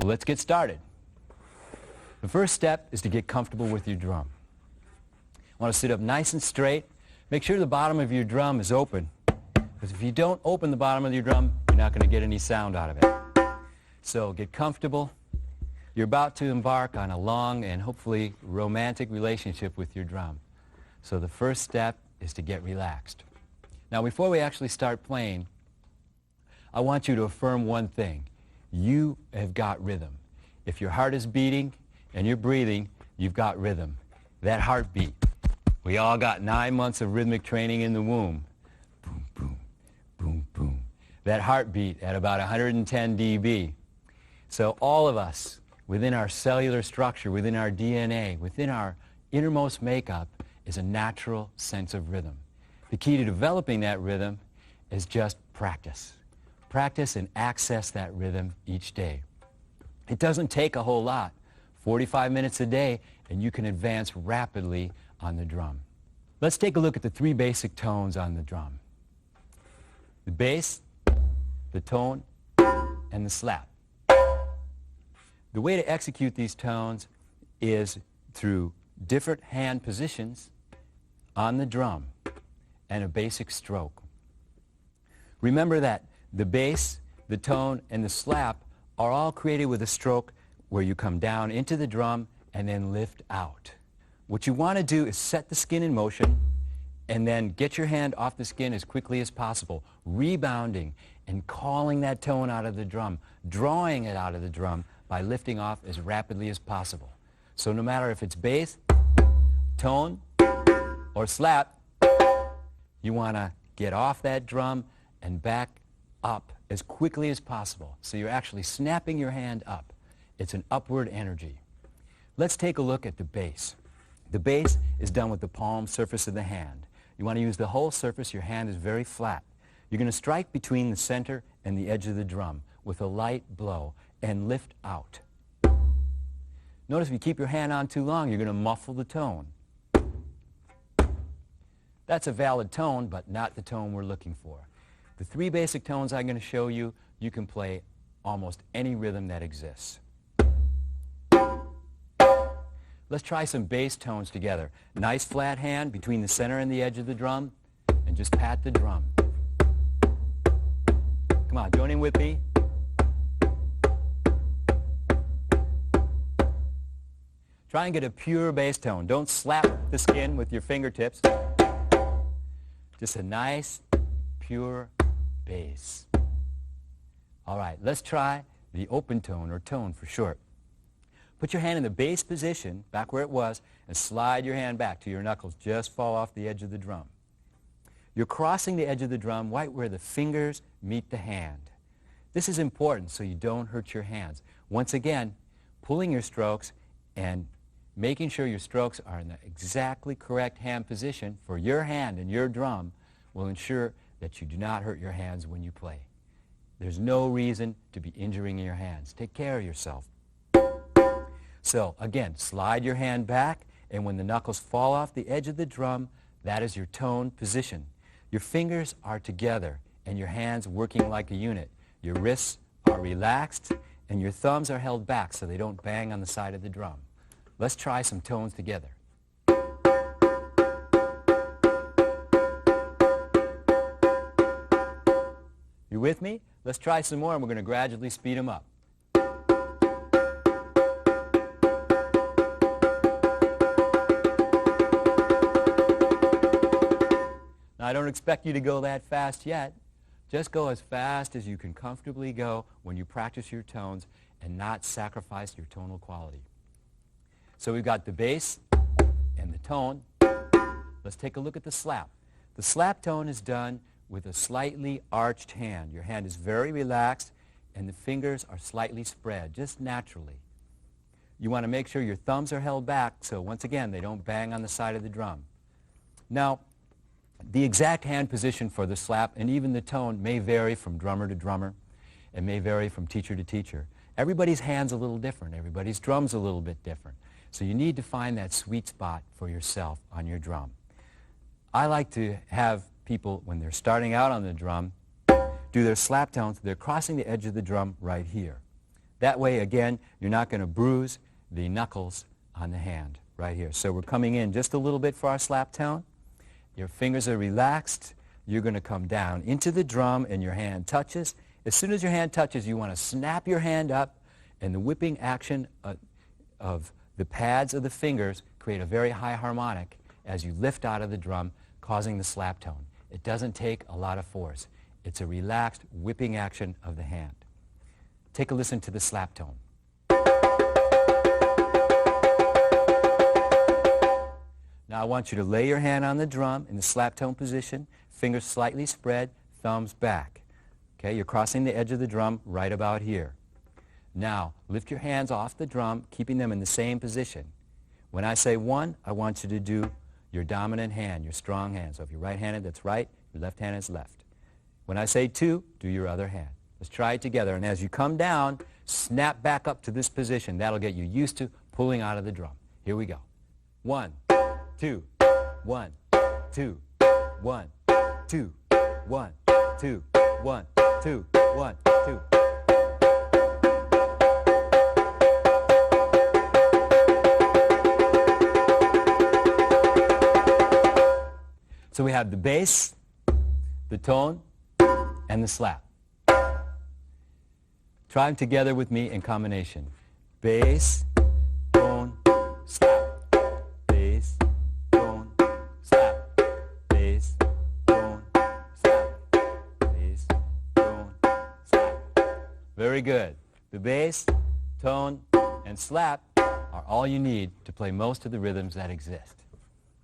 So let's get started. The first step is to get comfortable with your drum. You want to sit up nice and straight. Make sure the bottom of your drum is open, because if you don't open the bottom of your drum, you're not going to get any sound out of it. So get comfortable. You're about to embark on a long and hopefully romantic relationship with your drum. So the first step is to get relaxed. Now, before we actually start playing, I want you to affirm one thing. You have got rhythm. If your heart is beating and you're breathing, you've got rhythm. That heartbeat. We all got 9 months of rhythmic training in the womb. Boom, boom, boom, boom. That heartbeat at about 110 dB. So all of us, within our cellular structure, within our DNA, within our innermost makeup, is a natural sense of rhythm. The key to developing that rhythm is just practice. Practice and access that rhythm each day. It doesn't take a whole lot. 45 minutes a day, and you can advance rapidly on the drum. Let's take a look at the 3 basic tones on the drum. The bass, the tone, and the slap. The way to execute these tones is through different hand positions on the drum and a basic stroke. Remember that the bass, the tone, and the slap are all created with a stroke where you come down into the drum and then lift out. What you want to do is set the skin in motion and then get your hand off the skin as quickly as possible, rebounding and calling that tone out of the drum, drawing it out of the drum by lifting off as rapidly as possible. So no matter if it's bass, tone, or slap, you want to get off that drum and back up as quickly as possible. So you're actually snapping your hand up. It's an upward energy. Let's take a look at the bass. The bass is done with the palm surface of the hand. You want to use the whole surface. Your hand is very flat. You're going to strike between the center and the edge of the drum with a light blow and lift out. Notice if you keep your hand on too long, you're going to muffle the tone. That's a valid tone, but not the tone we're looking for. The 3 basic tones I'm going to show you, you can play almost any rhythm that exists. Let's try some bass tones together. Nice flat hand between the center and the edge of the drum, and just pat the drum. Come on, join in with me. Try and get a pure bass tone. Don't slap the skin with your fingertips. Just a nice, pure bass. All right, let's try the open tone, or tone for short. Put your hand in the bass position, back where it was, and slide your hand back till your knuckles just fall off the edge of the drum. You're crossing the edge of the drum right where the fingers meet the hand. This is important so you don't hurt your hands. Once again, pulling your strokes and making sure your strokes are in the exactly correct hand position for your hand and your drum will ensure that you do not hurt your hands when you play. There's no reason to be injuring your hands. Take care of yourself. So again, slide your hand back, and when the knuckles fall off the edge of the drum, that is your tone position. Your fingers are together and your hands working like a unit. Your wrists are relaxed and your thumbs are held back so they don't bang on the side of the drum. Let's try some tones together. You with me? Let's try some more, and we're going to gradually speed them up. Now, I don't expect you to go that fast yet. Just go as fast as you can comfortably go when you practice your tones and not sacrifice your tonal quality. So we've got the bass and the tone. Let's take a look at the slap. The slap tone is done with a slightly arched hand. Your hand is very relaxed and the fingers are slightly spread, just naturally. You want to make sure your thumbs are held back so once again they don't bang on the side of the drum. Now, the exact hand position for the slap and even the tone may vary from drummer to drummer. It may vary from teacher to teacher. Everybody's hand's a little different. Everybody's drum's a little bit different. So you need to find that sweet spot for yourself on your drum. I like to have people, when they're starting out on the drum, do their slap tones. They're crossing the edge of the drum right here. That way, again, you're not going to bruise the knuckles on the hand right here. So we're coming in just a little bit for our slap tone. Your fingers are relaxed. You're going to come down into the drum and your hand touches. As soon as your hand touches, you want to snap your hand up, and the whipping action of the pads of the fingers create a very high harmonic as you lift out of the drum, causing the slap tone. It doesn't take a lot of force. It's a relaxed whipping action of the hand. Take a listen to the slap tone. Now I want you to lay your hand on the drum in the slap tone position, fingers slightly spread, thumbs back. Okay, you're crossing the edge of the drum right about here. Now, lift your hands off the drum, keeping them in the same position. When I say 1, I want you to do your dominant hand, your strong hand. So if you're right-handed, that's right. Your left-handed is left. When I say 2, do your other hand. Let's try it together. And as you come down, snap back up to this position. That'll get you used to pulling out of the drum. Here we go. 1, 2, 1, 2, 1, 2, 1, 2, 1, 2, 1, 2. So we have the bass, the tone, and the slap. Try them together with me in combination. Bass, tone, slap. Bass, tone, slap. Bass, tone, slap. Bass, tone, slap. Very good. The bass, tone, and slap are all you need to play most of the rhythms that exist.